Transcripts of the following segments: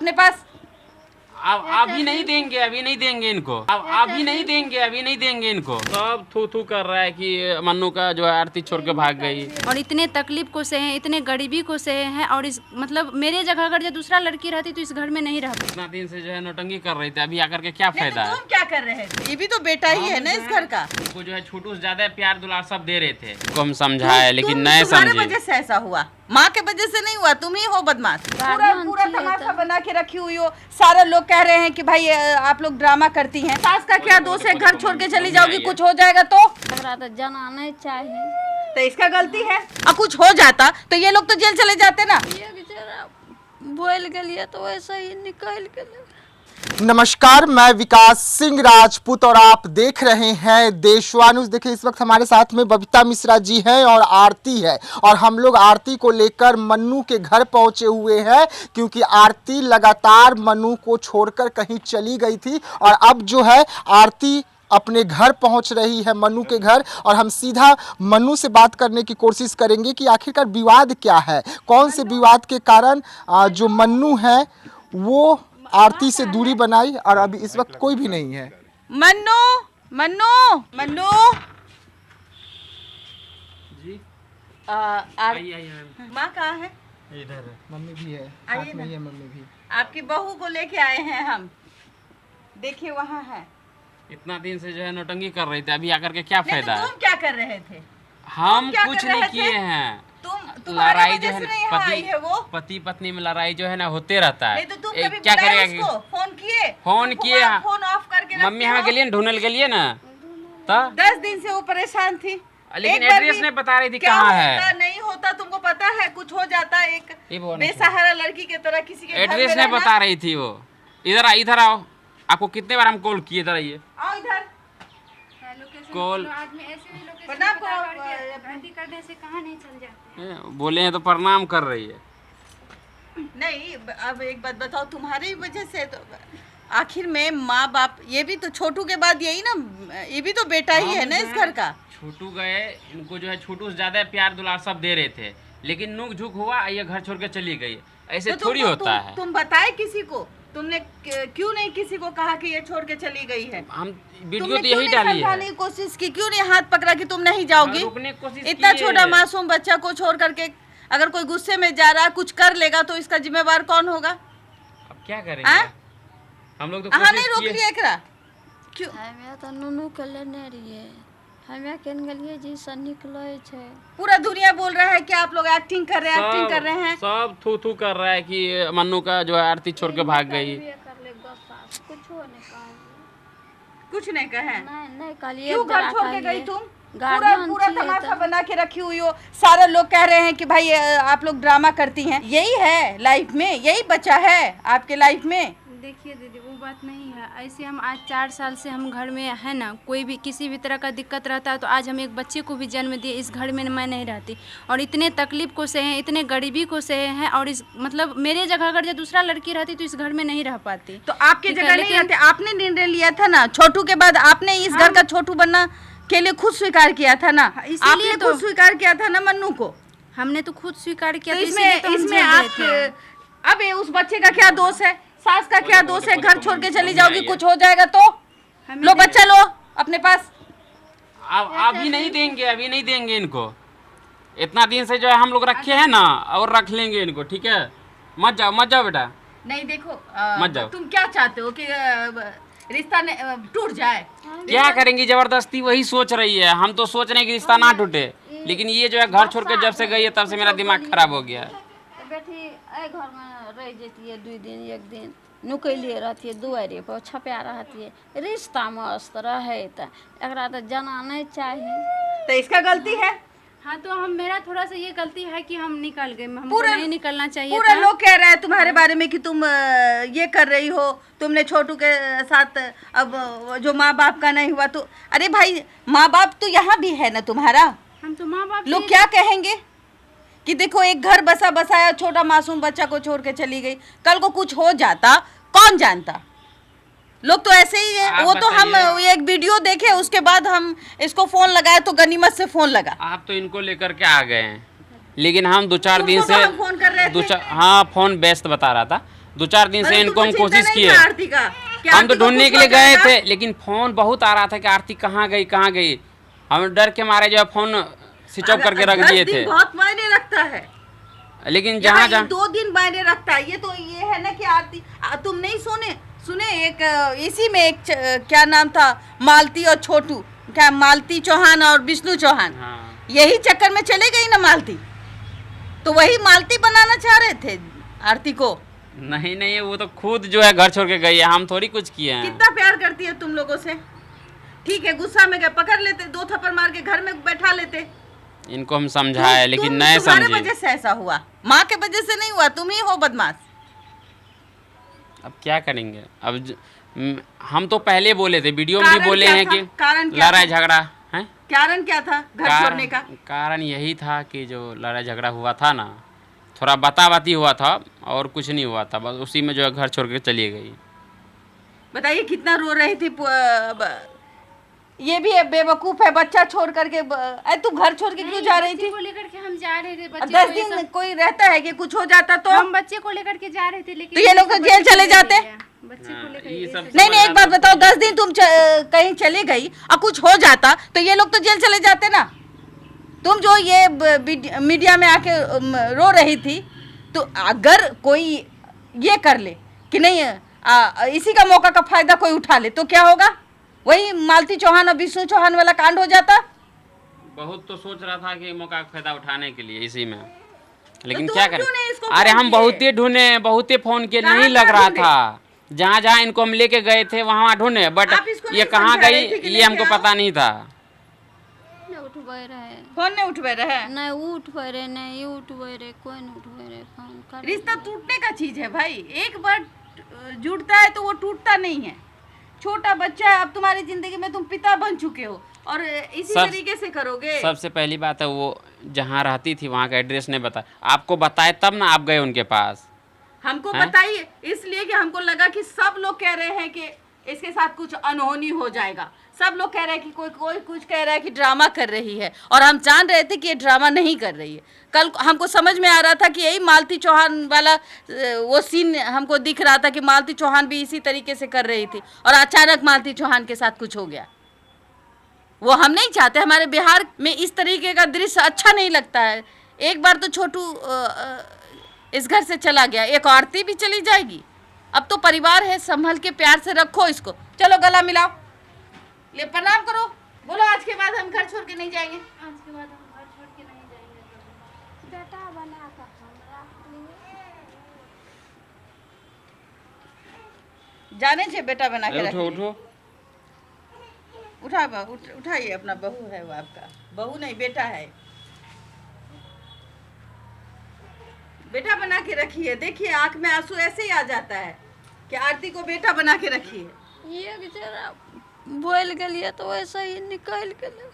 अपने पास। अब अभी नहीं देंगे, अभी नहीं देंगे इनको, अब अभी नहीं देंगे, अभी नहीं देंगे इनको। सब थू थू कर रहा है कि मन्नू का जो है आरती छोड़ के भाग गई। और इतने तकलीफ को सहे, इतने गरीबी को सहे हैं। और इस मतलब मेरे जगह अगर जो दूसरा लड़की रहती तो इस घर में नहीं रहती। इतना दिन से जो है नौटंकी कर रही थी, अभी आकर के क्या फायदा है? तुम क्या कर रहे थे? ये भी तो बेटा ही है ना इस घर का। उनको जो है छोटू से ज्यादा प्यार दुलार सब दे रहे थे। उनको हम समझाए लेकिन नहीं तुम्हारे समझे। वजह से ऐसा हुआ, माँ के वजह से नहीं हुआ। तुम ही हो बदमाश। पूरा पूरा तमाशा बना के रखी हुई हो। सारे लोग कह रहे हैं कि भाई आप लोग ड्रामा करती हैं। सास का क्या दोष है? घर छोड़ के चली जाओगी, कुछ हो जाएगा तो जाना नहीं चाहिए, तो इसका गलती है। और कुछ हो जाता तो ये लोग तो जेल चले जाते ना। ये बेचारा बोल के लिए तो वैसा ही निकल के लिए। नमस्कार, मैं विकास सिंह राजपूत और आप देख रहे हैं देशवानुज। देखिए, इस वक्त हमारे साथ में बबीता मिश्रा जी हैं और आरती है, और हम लोग आरती को लेकर मन्नू के घर पहुंचे हुए हैं, क्योंकि आरती लगातार मन्नू को छोड़कर कहीं चली गई थी और अब जो है आरती अपने घर पहुंच रही है, मन्नू के घर। और हम सीधा मन्नू से बात करने की कोशिश करेंगे कि आखिरकार विवाद क्या है, कौन से विवाद के कारण जो मन्नू है वो आरती से दूरी बनाई, और अभी इस वक्त कोई भी नहीं है। मन्नू, मन्नू, मन्नू जी माँ कहाँ है? इधर है, मम्मी भी है, आइए साथ में ना। ही है मम्मी भी। आपकी बहू को लेके आए हैं हम। देखिए वहाँ है। इतना दिन से जो है नौटंकी कर रही थी, अभी आकर के क्या फायदा है? तुम क्या कर रहे थे? हम क्या कुछ कर रहे नहीं थे? किए हैं। तुम्हारी लड़ाई वजह जो है से ना, नहीं यहाँ आई है वो। पति पत्नी में लड़ाई जो है ना होते रहता है। नहीं तो तुम ए, कभी क्या बुलाए करेगा? उसको? फोन किए? फोन तुम किए, हाँ। फोन ऑफ करके मम्मी रखते यहाँ हो? के लिए ढूंढने के लिए ना, तो 10 दिन से वो परेशान थी। लेकिन एक बार एड्रेस भी नहीं बता रही थी क्या कहाँ होता, है। नहीं होता तुमको पता है? कुछ हो जाता एक ये वो नहीं बेसहारा लड़की की तरह किसी के घर में एड्रेस नहीं रहना। बता रही थी वो। इधर आओ, आपको कितने बार हम कॉल किए, इधर आइए। आओ इधर। कॉल प्रणाम करो। करने से कहाँ नहीं चल जाते। बोले हैं तो प्रणाम कर रही है। नहीं, अब एक बात बताओ, तुम्हारी वजह से तो आखिर में माँ बाप, ये भी तो छोटू के बाद यही ना, ये भी तो बेटा ही है ना इस घर का। छोटू गए, इनको जो है छोटू से ज्यादा प्यार दुलार सब दे रहे थे, लेकिन नोक झुक हुआ, ये घर छोड़ के चली गई। ऐसे तो थोड़ी होता है। तुम बताए किसी को? तुमने क्यों नहीं किसी को कहा कि ये छोड़ के चली गई है? हम वीडियो तुमने तो क्यों यही नहीं डाली है। समझाने की कोशिश की? क्यों नहीं हाथ पकड़ा कि तुम नहीं जाओगी? रुकने की कोशिश इतना की है। छोटा मासूम बच्चा को छोड़ करके अगर कोई गुस्से में जा रहा है, कुछ कर लेगा तो इसका जिम्मेवार कौन होगा? अब क्या करेंगे? हम लोग तो हाँ, नहीं कोशिश रोक किए। रही एकरा। क्यों? हमें तो नुनू के लेने रहिए, हमें केन गलिए जी से निकले छे। पूरा दुनिया बोल रहा है कि आप लोग एक्टिंग कर रहे हैं, एक्टिंग कर रहे हैं। सब थू थू कर रहा है कि मन्नू का जो है आरती छोड़ के भाग गई। कुछ नहीं कहे। नहीं कलिए क्यों घर छोड़ के गई तुम? पूरा गार्जियन पूरा चाहिए तमाशा तो। बना के रखी हुई हो। सारे लोग कह रहे हैं कि भाई आप लोग ड्रामा करती हैं। यही है लाइफ में, यही बचा है आपके लाइफ में। देखिए दीदी, वो बात नहीं है। ऐसे हम आज 4 साल से हम घर में है ना, कोई भी किसी भी तरह का दिक्कत रहता है तो आज हम एक बच्चे को भी जन्म दिए। इस घर में मैं नहीं रहती और इतने तकलीफ को सहे, इतने गरीबी को सहे हैं। और इस मतलब मेरे जगह अगर जो दूसरा लड़की रहती तो इस घर में नहीं रह पाती। तो आपके जगह नहीं रहते। आपने निर्णय लिया था ना छोटू के बाद, आपने इस घर का छोटू बनना के लिए खुद स्वीकार किया था ना। आपने तो खुद स्वीकार किया था ना मन्नू को। हमने तो खुद स्वीकार किया। तो तो इसीलिए तो हम इसमें झेल रहे थे। आप अब ये उस बच्चे का क्या दोष है? सास का क्या दोष है? घर छोड़ के चली जाओगी, आइए। कुछ हो जाएगा तो? लो बच्चा लो अपने पास। अब अभी नहीं देंगे, अभी नहीं देंगे इनको। इतना दिन से जो है हम लोग रखे हैं ना, और रख लेंगे इनको, ठीक है? मत जाओ बेटा। नहीं देखो, मत जाओ। तुम क्या चाहते हो कि रिश्ता टूट जाए? क्या करेंगी जबरदस्ती, वही सोच रही है। हम तो सोच रहे हैं कि रिश्ता ना टूटे, लेकिन ये जो है घर छोड़ के जब से गई है तब से मेरा दिमाग खराब हो गया है। बेटी ए घर में रह जाती है 2 दिन 1 दिन, नुकैले रहती है, दुआरे पर छपा रहती है। रिश्ता मस्त रहे तो एकरा तो जाना नहीं चाहिए। तो इसका गलती है। हाँ, तो हम मेरा थोड़ा सा ये गलती है कि हम निकल गए, हमको पूरा नहीं निकलना चाहिए पूरा था। लोग कह रहे हैं तुम्हारे बारे में कि तुम ये कर रही हो, तुमने छोटू के साथ। अब जो माँ बाप का नहीं हुआ तो अरे भाई, माँ बाप तो यहाँ भी है ना तुम्हारा। हम तो माँ बाप लोग क्या कहेंगे कि देखो एक घर बसा बसाया छोटा मासूम बच्चा को छोड़ के चली गई, कल को कुछ हो जाता कौन जानता। लोग तो ऐसे ही है। वो तो हम एक वीडियो देखे, उसके बाद हम इसको फोन लगाए तो गनीमत से फोन लगा। आप तो इनको लेकर के आ गए हैं, लेकिन हम 2-4 दिन से हम फोन कर रहे थे। हाँ, फोन व्यस्त बता रहा था। 2-4 दिन से मतलब इनको हम तुमको चिंता कोशिश नहीं किए, था आरती का कि हम आरती तो को ढूंढने कुछ के लिए हो गए जाएगा? थे, लेकिन फोन बहुत आ रहा था कि आरती कहाँ गई। हम डर के मारे जो है फोन स्विच ऑफ करके रख 10 दिए दिन थे। बहुत मायने रखता है। लेकिन यहाँ जहाँ ये जहाँ 2 दिन मायने रखता है। ये तो ये है ना कि आरती तुम नहीं सुने एक इसी में एक क्या नाम था, मालती और छोटू, क्या मालती चौहान और विष्णु चौहान, हाँ। यही चक्कर में चले गई ना मालती, तो वही मालती बनाना चाह रहे थे आरती को। नहीं, वो तो खुद जो है घर छोड़ के गई है, हम थोड़ी कुछ किए हैं। कितना प्यार करती है तुम लोगों से। ठीक है, गुस्सा में गए, पकड़ लेते, 2 थप्पड़ मार के घर में बैठा लेते। इनको हम समझाए लेकिन नहीं तुम्हारे समझे। वजह से ऐसा हुआ, माँ के वजह से नहीं हुआ, तुम ही हो बदमाश। अब क्या करेंगे। हम तो पहले बोले थे, वीडियो में भी कारण बोले क्या हैं था? कि कारण क्या लड़ाई था? झगड़ा है। कारण क्या था घर छोड़ने का? कारण यही था कि जो लड़ाई झगड़ा हुआ था ना, थोड़ा बाती हुआ था और कुछ नहीं हुआ था, बस उसी में जो है घर छोड़ के चली गई। बताइए कितना रो रही थी। ये भी बेवकूफ है, बच्चा छोड़ करके तू घर छोड़ के क्यों जा रही थी? बच्चे को लेकर के हम जा रहे थे। बच्चे 10 को ये दिन सब- कोई रहता है कि कुछ हो जाता तो? हम बच्चे को लेकर के जा रहे थे, लेकिन तो ये लोग तो जेल चले जाते। बच्चे को लेकर ये ये सब सब- नहीं, एक बात बताओ, 10 दिन तुम कहीं चली गई और कुछ हो जाता तो ये लोग तो जेल चले जाते ना। तुम जो ये मीडिया में आके रो रही थी, तो अगर कोई ये कर ले कि नहीं इसी का मौका का फायदा कोई उठा ले तो क्या होगा? वही मालती चौहान और विष्णु चौहान वाला कांड हो जाता। बहुत तो सोच रहा था कि मौका का फायदा उठाने के लिए इसी में, लेकिन तुम क्या क्यों नहीं इसको करें। अरे फोन हम किए? बहुते ढूंढे, बहुते फोन किए, कहाँ नहीं लग रहा ढूंढे? था। जहाँ जहाँ इनको हम लेके गए थे वहाँ ढूंढे, बट आप इसको ये नहीं कहाँ समझा गई रहे थे कि ये लेके हमको आओ? पता नहीं था। नहीं उठबे रहे, फोन नहीं उठवे रहे। नहीं उठबे रहे, नहीं उठबे रहे, कोई नहीं उठबे रहे फोन कर। रिश्ता टूटने का चीज है भाई, एक बार जुड़ता है तो वो टूटता नहीं है। छोटा बच्चा है, अब तुम्हारी जिंदगी में तुम पिता बन चुके हो और इसी तरीके से करोगे। सबसे पहली बात है, वो जहाँ रहती थी वहाँ का एड्रेस नहीं बताया, आपको बताए तब ना आप गए उनके पास। हमको हैं? बताइए, इसलिए कि हमको लगा कि सब लोग कह रहे हैं कि इसके साथ कुछ अनहोनी हो जाएगा। सब लोग कह रहे हैं कि कोई कुछ कह रहा है कि ड्रामा कर रही है, और हम जान रहे थे कि ये ड्रामा नहीं कर रही है। कल हमको समझ में आ रहा था कि यही मालती चौहान वाला वो सीन हमको दिख रहा था कि मालती चौहान भी इसी तरीके से कर रही थी, और अचानक मालती चौहान के साथ कुछ हो गया। वो हम नहीं चाहते, हमारे बिहार में इस तरीके का दृश्य अच्छा नहीं लगता है। एक बार तो छोटू इस घर से चला गया, एक आरती भी चली जाएगी। अब तो परिवार है, संभल के प्यार से रखो इसको। चलो गला मिलाओ, ले प्रणाम करो, बोलो आज के बाद हम घर छोड़ के नहीं जाएंगे। आज के बाद हम घर छोड़ के नहीं जाएंगे। बेटा बना कर जाने से बेटा बना के उठो रखिए। उठो, उठाइए, अपना बहू है वो, आपका बहू नहीं बेटा है। बेटा बना के रखिए। देखिए आंख में आंसू ऐसे ही आ जाता है कि आरती को बेटा बना के रखिए। ये बेचारा बोल गलिए तो वैसा ही निकल गए,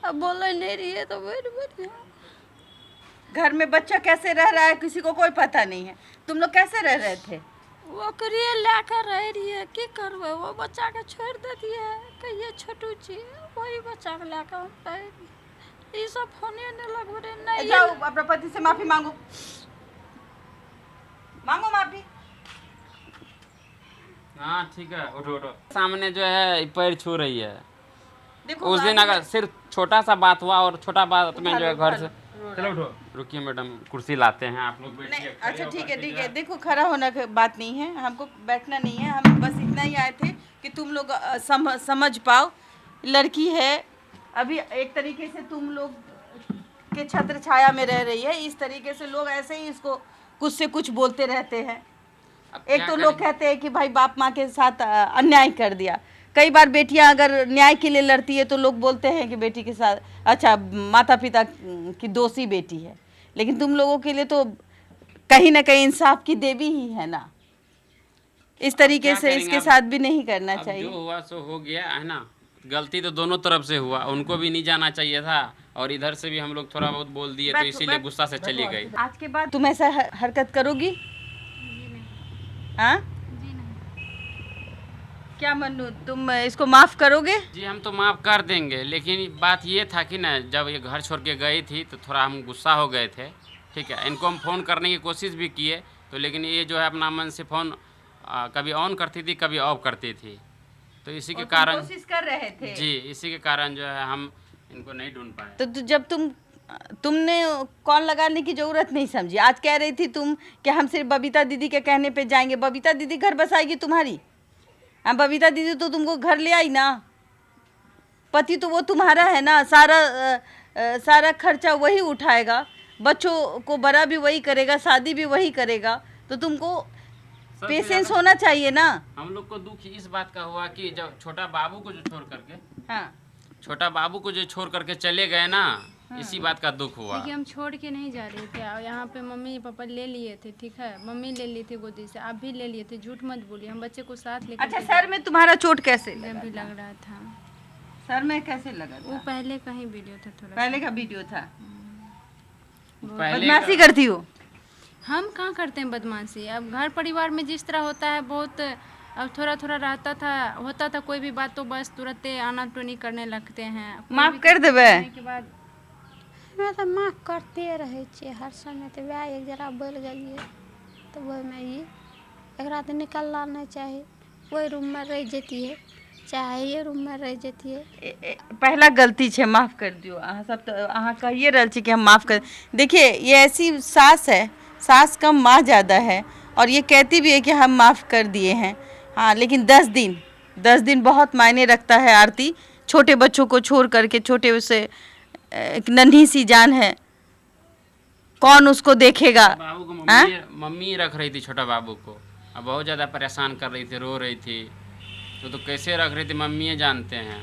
अब बोले नहीं रही है तो बैठ बढ़िया। घर में बच्चा कैसे रह रहा है किसी को कोई पता नहीं है। तुम लोग कैसे रह रहे थे? वो करिए लेकर रह रही है, की करबे, वो बच्चा के छोड़ देती है, कहिए छोटू जी वही बच्चा के लेकर हम रह। ये सब होने नहीं लग रहे। नहीं जाओ अपने पति से माफी मांगो, मांगो माफी। हाँ ठीक है, उठो उठो। सामने जो है पैर छू रही है। देखो उस दिन अगर सिर्फ छोटा सा बात हुआ और छोटा बात में जो है घर से, चलो उठो। रुकिए मैडम, कुर्सी लाते हैं, आप लोग नहीं, बैठिए। अच्छा ठीक है ठीक है। देखो खड़ा होना की बात नहीं है, हमको बैठना नहीं है। हम बस इतना ही आए थे कि तुम लोग समझ पाओ। लड़की है, अभी एक तरीके से तुम लोग के छत्र छाया में रह रही है। इस तरीके से लोग ऐसे ही इसको कुछ से कुछ बोलते रहते हैं। अब एक क्या तो लोग करें? कहते हैं कि भाई बाप माँ के साथ अन्याय कर दिया। कई बार बेटियां अगर न्याय के लिए लड़ती है तो लोग बोलते हैं कि बेटी के साथ अच्छा माता पिता की दोषी बेटी है, लेकिन तुम लोगों के लिए तो कहीं ना कहीं इंसाफ की देवी ही है ना। इस तरीके क्या से करेंगे इसके अब? साथ भी नहीं करना अब चाहिए। जो हुआ सो हो गया है ना। गलती तो दोनों तरफ से हुआ, उनको भी नहीं जाना चाहिए था और इधर से भी हम लोग थोड़ा बहुत बोल दिए, तो बैठो, इसीलिए बैठो, गुस्सा से चली गई। आज के बाद तुम ऐसा हरकत करोगी? हाँ जी नहीं। क्या मन्नू, तुम इसको माफ करोगे? जी हम तो माफ़ कर देंगे, लेकिन बात ये था कि ना जब ये घर छोड़ के गई थी तो थोड़ा हम गुस्सा हो गए थे। ठीक है, इनको हम फ़ोन करने की कोशिश भी किए, तो लेकिन ये जो है अपना मन से फ़ोन कभी ऑन करती थी कभी ऑफ करती थी, तो इसी के और तुम कारण कोशिश कर रहे थे। जी इसी के कारण जो है हम इनको नहीं ढूंढ पाए। तो जब तुमने कॉल लगाने की जरूरत नहीं समझी, आज कह रही थी तुम कि हम सिर्फ बबीता दीदी के कहने पे जाएंगे, बबीता दीदी घर बसाएगी तुम्हारी? हाँ, बबीता दीदी तो तुमको घर ले आई ना, पति तो वो तुम्हारा है ना, सारा खर्चा वही उठाएगा, बच्चों को बड़ा भी वही करेगा, शादी भी वही करेगा, तो तुमको सबसे पेशेंस ज्यादा होना चाहिए ना। हम लोग को दुख इस बात का हुआ कि जब छोटा बाबू को जो छोड़ करके हाँ, छोटा बाबू को जो छोड़ करके चले गए ना, इसी बात का दुख हुआ। देखिए हम छोड़ के नहीं जा रहे थे, और यहाँ पे मम्मी पापा ले लिए थे, ठीक है, मम्मी ले ली थी गोदी से, आप भी ले लिए थे, झूठ मत बोलिए, हम बच्चे को साथ लेकर अच्छा, सर में तुम्हारा चोट कैसे में लगा? भी लग रहा था। सर में कैसे लगा वो था? पहले का ही वीडियो था थोड़ा। पहले का वीडियो था। पहले बदमाशी करती हो? हम कहाँ करते हैं बदमाशी, अब घर परिवार में जिस तरह होता है बहुत, अब थोड़ा थोड़ा होता था कोई भी बात तो बस तुरंत आना टोनी करने लगते हैं। कोई माफ भी कर देबे? करने के बाद हमे तो माफ करते रहे छियै हर समय, तो वह एक जरा बोल गलिए तो ओहिमे ई एकरा तो निकलना नहीं चाहिए, वही रूम में रह जती है, चाहे ये रूम में रह जती है। पहला गलती छे, माफ कर दियो। अहाँ सब तो अहाँ कहिए रहल छी कि हम माफ कर। देखिए ये ऐसी सास है, सास कम माँ ज़्यादा है, और ये कहती भी है कि हम माफ़ कर दिए हैं। हाँ, लेकिन 10 दिन बहुत मायने रखता है आरती। छोटे बच्चों को छोड़ करके, छोटे से एक नन्ही सी जान है, कौन उसको देखेगा? बाबू को हाँ? मम्मी रख रही थी छोटा बाबू को, अब बहुत ज़्यादा परेशान कर रही थी, रो रही थी, तो कैसे रख रही थी मम्मी जानते हैं।